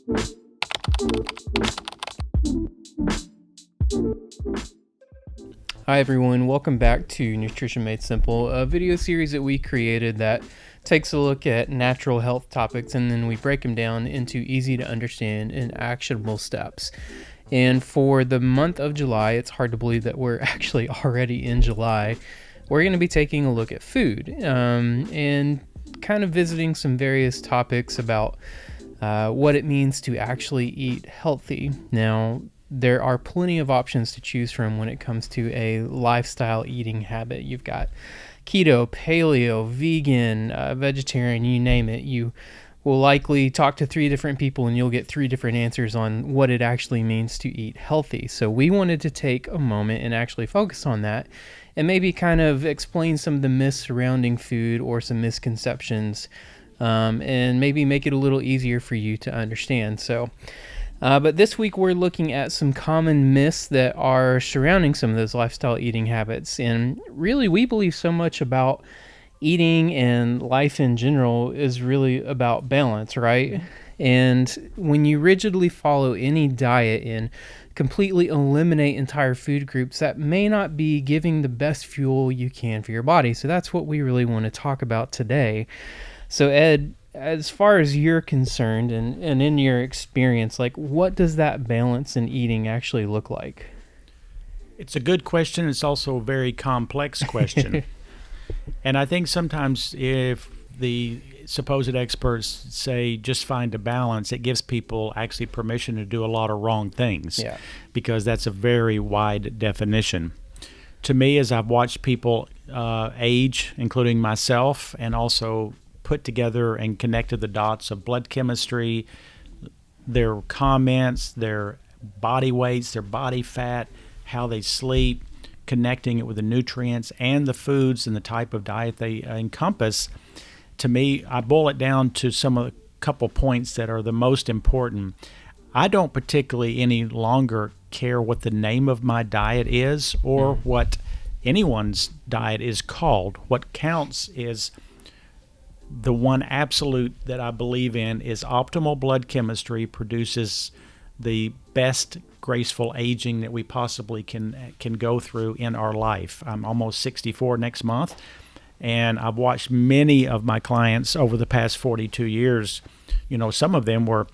Hi everyone, welcome back to Nutrition Made Simple, a video series that we created that takes a look at natural health topics and then we break them down into easy to understand and actionable steps. And for the month of July, it's hard to believe that we're actually already in July. We're going to be taking a look at food and kind of visiting some various topics about what it means to actually eat healthy. Now, there are plenty of options to choose from when it comes to a lifestyle eating habit. You've got keto, paleo, vegan, vegetarian, you name it. You will likely talk to 3 different people and you'll get 3 different answers on what it actually means to eat healthy. So we wanted to take a moment and actually focus on that and maybe kind of explain some of the myths surrounding food or some misconceptions and maybe make it a little easier for you to understand. But this week we're looking at some common myths that are surrounding some of those lifestyle eating habits. And really, we believe so much about eating and life in general is really about balance, right? And when you rigidly follow any diet and completely eliminate entire food groups, that may not be giving the best fuel you can for your body. So that's what we really want to talk about today. So Ed, as far as you're concerned and in your experience, like what does that balance in eating actually look like? It's a good question. It's also a very complex question. And I think sometimes if the supposed experts say just find a balance, it gives people actually permission to do a lot of wrong things. Yeah. Because that's a very wide definition. To me, as I've watched people age, including myself, and also put together and connected the dots of blood chemistry, their comments, their body weights, their body fat, how they sleep, connecting it with the nutrients and the foods and the type of diet they encompass. To me, I boil it down to some of the couple points that are the most important. I don't particularly any longer care what the name of my diet is or what anyone's diet is called. What counts is the one absolute that I believe in is optimal blood chemistry produces the best graceful aging that we possibly can go through in our life. I'm almost 64 next month, and I've watched many of my clients over the past 42 years. You know, some of them were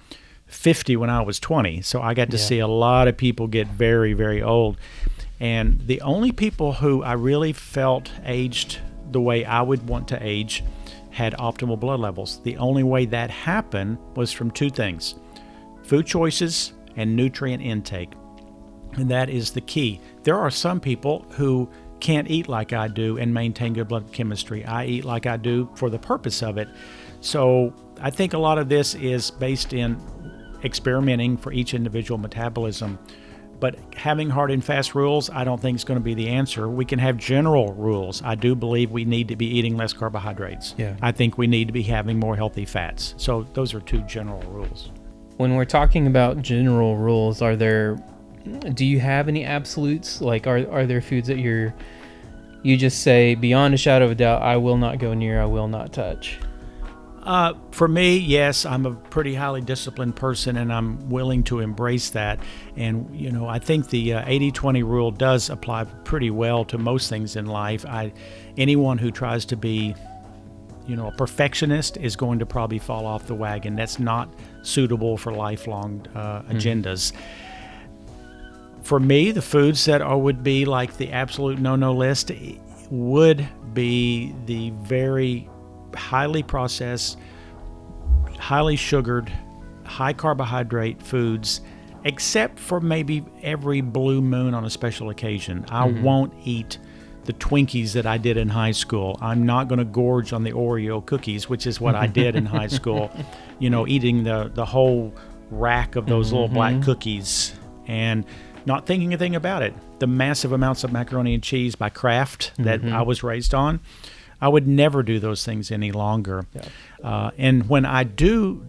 50 when I was 20, so I got to see a lot of people get very, very old. And the only people who I really felt aged the way I would want to age had optimal blood levels. The only way that happened was from 2 things: food choices and nutrient intake. And that is the key. There are some people who can't eat like I do and maintain good blood chemistry. I eat like I do for the purpose of it. So I think a lot of this is based in experimenting for each individual metabolism. But having hard and fast rules, I don't think is going to be the answer. We can have general rules. I do believe we need to be eating less carbohydrates. Yeah. I think we need to be having more healthy fats. So those are 2 general rules. When we're talking about general rules, do you have any absolutes? Like, are there foods that you just say beyond a shadow of a doubt, I will not go near, I will not touch? For me, yes, I'm a pretty highly disciplined person, and I'm willing to embrace that. And, you know, I think the 80-20 rule does apply pretty well to most things in life. Anyone who tries to be, you know, a perfectionist is going to probably fall off the wagon. That's not suitable for lifelong agendas. For me, the foods that would be like the absolute no-no list would be the very highly processed, highly sugared, high carbohydrate foods, except for maybe every blue moon on a special occasion. I won't eat the Twinkies that I did in high school. I'm not going to gorge on the Oreo cookies, which is what I did in high school. You know, eating the whole rack of those little black cookies and not thinking a thing about it. The massive amounts of macaroni and cheese by Kraft that I was raised on, I would never do those things any longer. Yeah. And when I do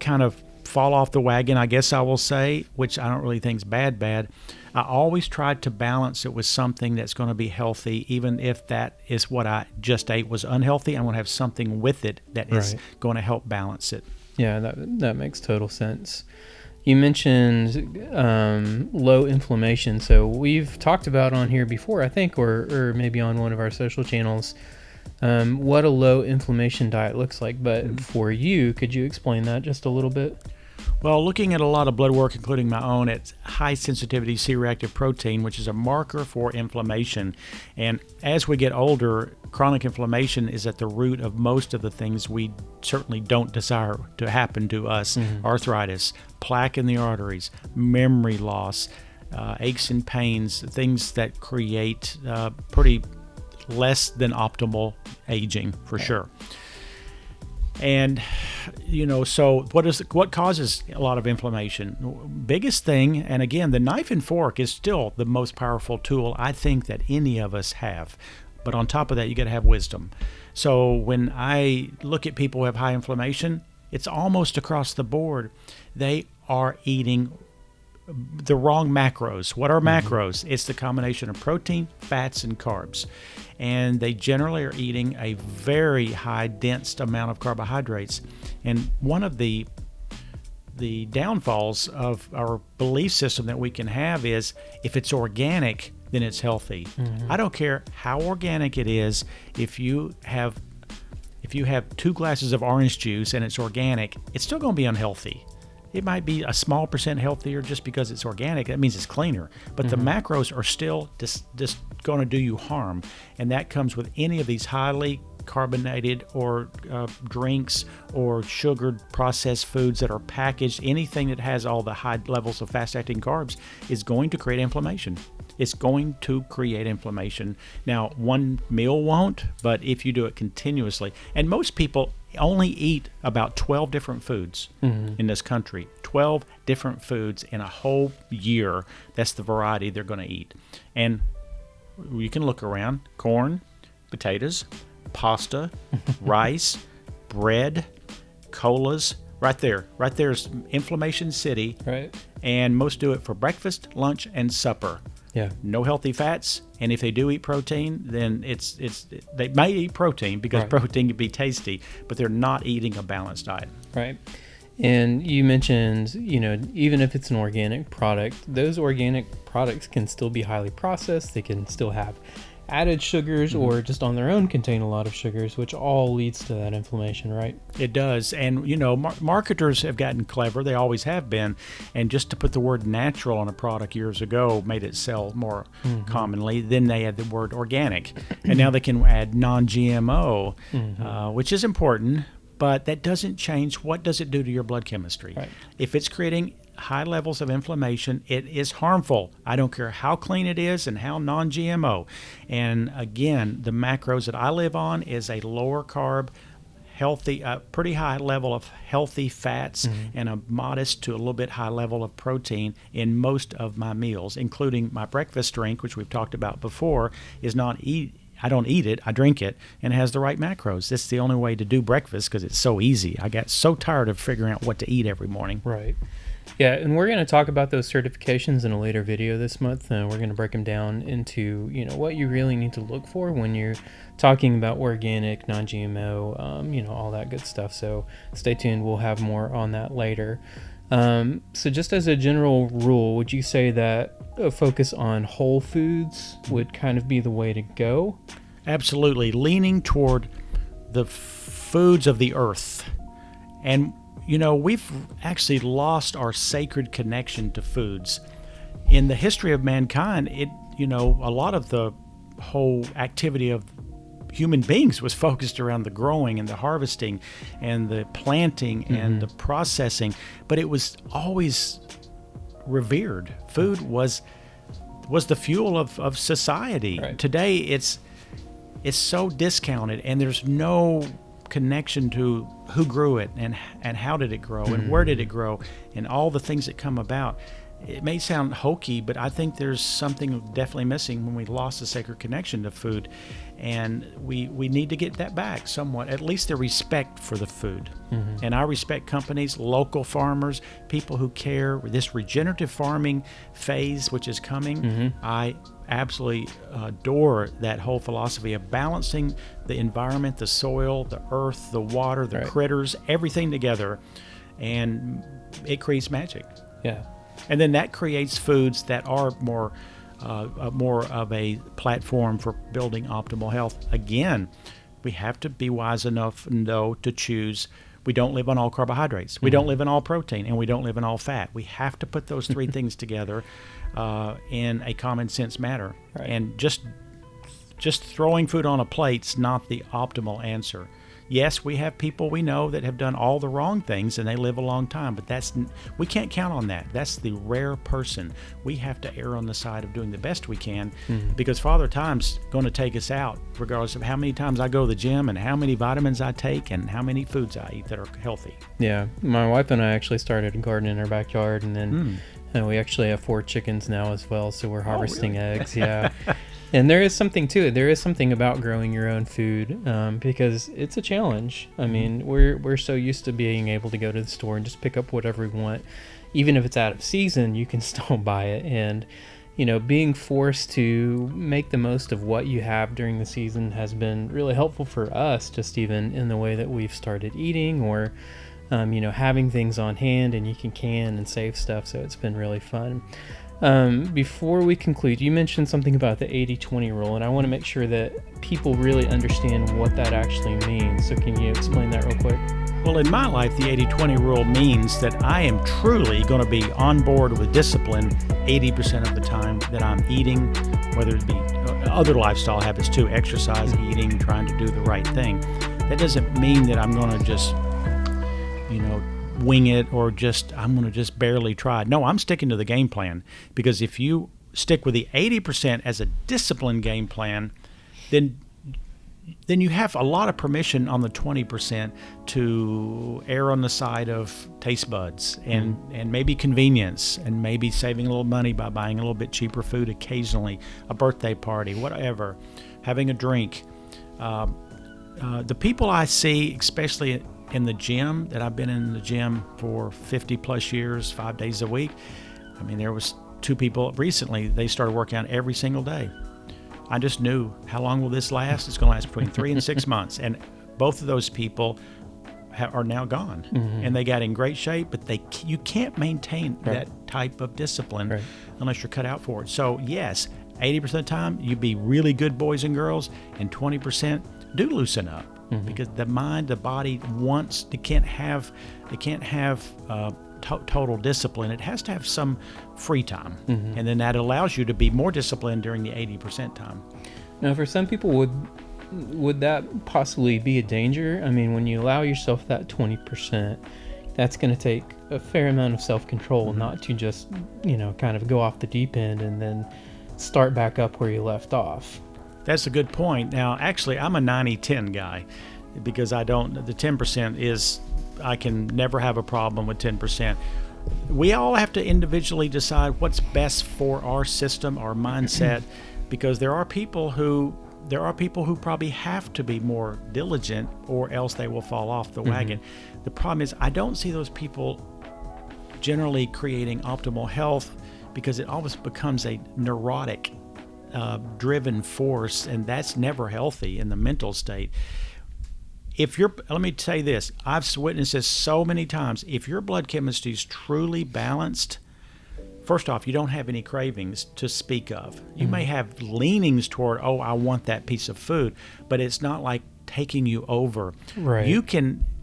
kind of fall off the wagon, I guess I will say, which I don't really think is bad, I always try to balance it with something that's going to be healthy, even if that is what I just ate was unhealthy. I'm going to have something with it that is going to help balance it. Yeah, that makes total sense. You mentioned low inflammation. So we've talked about on here before, I think, or maybe on one of our social channels, what a low inflammation diet looks like. But for you, could you explain that just a little bit? Well, looking at a lot of blood work, including my own, it's high sensitivity C-reactive protein, which is a marker for inflammation. And as we get older, chronic inflammation is at the root of most of the things we certainly don't desire to happen to us. Arthritis, plaque in the arteries, memory loss, aches and pains, things that create pretty less than optimal aging for sure. And so what causes a lot of inflammation? Biggest thing, and again, the knife and fork is still the most powerful tool I think that any of us have. But on top of that, you got to have wisdom. So when I look at people who have high inflammation, it's almost across the board. They are eating the wrong macros. What are macros? It's the combination of protein, fats, and carbs. And they generally are eating a very high, dense amount of carbohydrates. And one of the downfalls of our belief system that we can have is if it's organic, then it's healthy. I don't care how organic it is. If you have 2 glasses of orange juice and it's organic, it's still going to be unhealthy. It might be a small percent healthier just because it's organic. That means it's cleaner. But the macros are still just going to do you harm. And that comes with any of these highly carbonated or drinks or sugared processed foods that are packaged. Anything that has all the high levels of fast-acting carbs is going to create inflammation. It's going to create inflammation. Now, one meal won't, but if you do it continuously, and most people only eat about 12 different foods in this country. 12 different foods in a whole year. That's the variety they're going to eat. And you can look around. Corn, potatoes, pasta, rice, bread, colas. Right there's Inflammation City. Right. And most do it for breakfast, lunch, and supper. Yeah. No healthy fats, and if they do eat protein, then they may eat protein because protein can be tasty, but they're not eating a balanced diet. Right. And you mentioned, even if it's an organic product, those organic products can still be highly processed. They can still have added sugars or just on their own contain a lot of sugars, which all leads to that inflammation, right? It does. And, marketers have gotten clever. They always have been. And just to put the word natural on a product years ago made it sell more commonly. Then they had the word organic. And now they can add non-GMO, which is important. But that doesn't change. What does it do to your blood chemistry? Right. If it's creating high levels of inflammation, it is harmful. I don't care how clean it is and how non-GMO. And again, the macros that I live on is a lower carb, healthy, pretty high level of healthy fats and a modest to a little bit high level of protein in most of my meals, including my breakfast drink, which we've talked about before, I don't eat it, I drink it, and it has the right macros. This is the only way to do breakfast because it's so easy. I got so tired of figuring out what to eat every morning. Right. Yeah, and we're going to talk about those certifications in a later video this month. We're going to break them down into, what you really need to look for when you're talking about organic, non-GMO, all that good stuff. So stay tuned. We'll have more on that later. So just as a general rule, would you say that a focus on whole foods would kind of be the way to go? Absolutely. Leaning toward the foods of the earth. And we've actually lost our sacred connection to foods. In the history of mankind, a lot of the whole activity of human beings was focused around the growing and the harvesting and the planting and the processing, but it was always revered. Food was the fuel of society. Right. Today, it's so discounted, and there's no connection to who grew it and how did it grow and where did it grow and all the things that come about. It may sound hokey, but I think there's something definitely missing when we lost the sacred connection to food, and we need to get that back somewhat, at least the respect for the food. And I respect companies, local farmers, people who care. This regenerative farming phase, which is coming, I absolutely adore that whole philosophy of balancing the environment, the soil, the earth, the water, the critters, everything together, and it creates magic. Yeah. And then that creates foods that are more of a platform for building optimal health. Again, we have to be wise enough, though, to choose. We don't live on all carbohydrates. We don't live on all protein, and we don't live on all fat. We have to put those three things together in a common sense manner. Right. And just throwing food on a plate's not the optimal answer. Yes, we have people we know that have done all the wrong things and they live a long time, but we can't count on that. That's the rare person. We have to err on the side of doing the best we can because Father Time's going to take us out regardless of how many times I go to the gym and how many vitamins I take and how many foods I eat that are healthy. Yeah, my wife and I actually started a garden in our backyard, and then we actually have 4 chickens now as well, so we're harvesting eggs. Yeah. And there is something to it. There is something about growing your own food because it's a challenge. I mean, we're so used to being able to go to the store and just pick up whatever we want. Even if it's out of season, you can still buy it. And, being forced to make the most of what you have during the season has been really helpful for us, just even in the way that we've started eating or, having things on hand, and you can and save stuff. So it's been really fun. Before we conclude, you mentioned something about the 80-20 rule, and I want to make sure that people really understand what that actually means. So can you explain that real quick? Well, in my life, the 80-20 rule means that I am truly going to be on board with discipline 80% of the time that I'm eating, whether it be other lifestyle habits too, exercise, eating, trying to do the right thing. That doesn't mean that I'm going to just, wing it or I'm going to just barely try. No, I'm sticking to the game plan, because if you stick with the 80% as a disciplined game plan, then you have a lot of permission on the 20% to err on the side of taste buds and maybe convenience and maybe saving a little money by buying a little bit cheaper food occasionally, a birthday party, whatever, having a drink. The people I see, especially in the gym, that I've been in the gym for 50 plus years, 5 days a week. I mean, there was 2 people recently, they started working out every single day. I just knew, how long will this last? It's going to last between 3 and 6 months. And both of those people are now gone. And they got in great shape, but you can't maintain that type of discipline unless you're cut out for it. So yes, 80% of the time, you be really good boys and girls, and 20% do loosen up. Because the mind, the body can't have total discipline. It has to have some free time, and then that allows you to be more disciplined during the 80% time. Now, for some people, would that possibly be a danger? I mean, when you allow yourself that 20%, that's going to take a fair amount of self-control, not to just kind of go off the deep end and then start back up where you left off. That's a good point. Now, actually, I'm a 90-10 guy, because the 10% is, I can never have a problem with 10%. We all have to individually decide what's best for our system, our mindset, because there are people who probably have to be more diligent, or else they will fall off the wagon. The problem is, I don't see those people generally creating optimal health, because it always becomes a neurotic driven force, and that's never healthy in the mental state. Let me say this, I've witnessed this so many times. If your blood chemistry is truly balanced, first off, you don't have any cravings to speak of. You may have leanings toward, I want that piece of food, but it's not like taking you over. Right.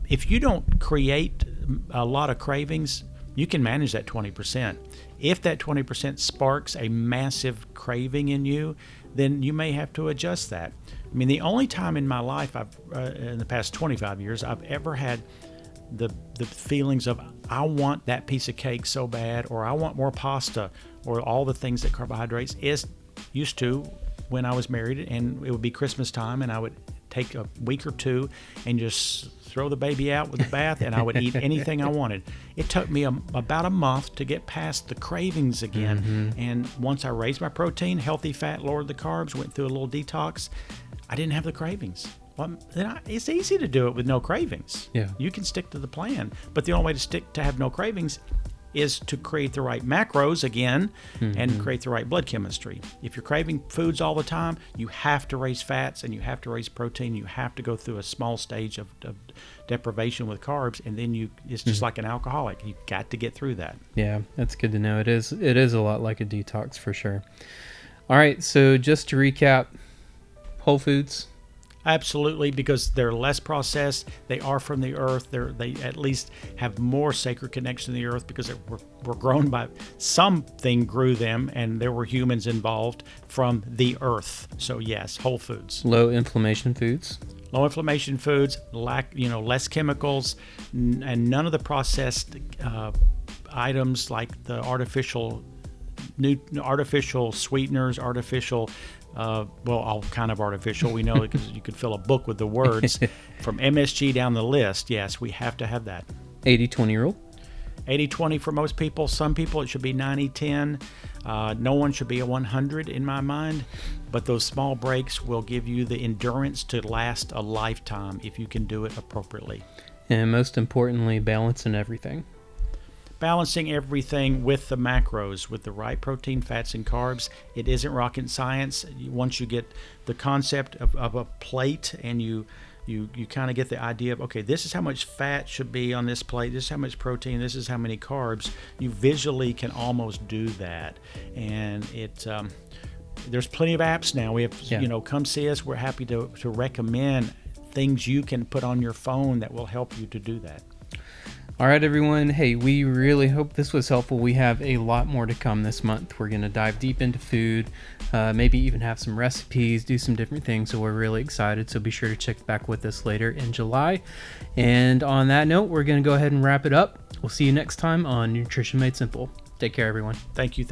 If you don't create a lot of cravings, you can manage that 20%. If that 20% sparks a massive craving in you, then you may have to adjust that. I mean, the only time in my life in the past 25 years, I've ever had the feelings of, I want that piece of cake so bad, or I want more pasta, or all the things that carbohydrates is used to when I was married, and it would be Christmas time, and I would take a week or 2 and just throw the baby out with the bath, and I would eat anything I wanted. It took me about a month to get past the cravings again. And once I raised my protein, healthy fat, lowered the carbs, went through a little detox, I didn't have the cravings. Well, it's easy to do it with no cravings. Yeah. You can stick to the plan, but the only way to have no cravings is to create the right macros again and create the right blood chemistry. If you're craving foods all the time, you have to raise fats and you have to raise protein. You have to go through a small stage of deprivation with carbs, and then it's just like an alcoholic. You got to get through that. Yeah, that's good to know. It is a lot like a detox for sure. All right, so just to recap, whole foods. Absolutely, because they're less processed. They are from the earth. They at least have more sacred connection to the earth because they were grown by something grew them, and there were humans involved from the earth. So yes, whole foods. Low inflammation foods. Low inflammation foods, less chemicals, and none of the processed items like the artificial sweeteners, artificial. All kind of artificial. We know because you could fill a book with the words from MSG down the list. Yes, we have to have that. 80-20 rule. 80-20 for most people. Some people it should be 90-10. No one should be a 100 in my mind, but those small breaks will give you the endurance to last a lifetime if you can do it appropriately. And most importantly, balancing everything. Balancing everything with the macros, with the right protein, fats, and carbs. It isn't rocket science. Once you get the concept of a plate and you kind of get the idea of, okay, this is how much fat should be on this plate, this is how much protein, this is how many carbs, you visually can almost do that. And there's plenty of apps now. We have, come see us. We're happy to recommend things you can put on your phone that will help you to do that. All right, everyone. Hey, we really hope this was helpful. We have a lot more to come this month. We're going to dive deep into food, maybe even have some recipes, do some different things. So we're really excited. So be sure to check back with us later in July. And on that note, we're going to go ahead and wrap it up. We'll see you next time on Nutrition Made Simple. Take care, everyone. Thank you.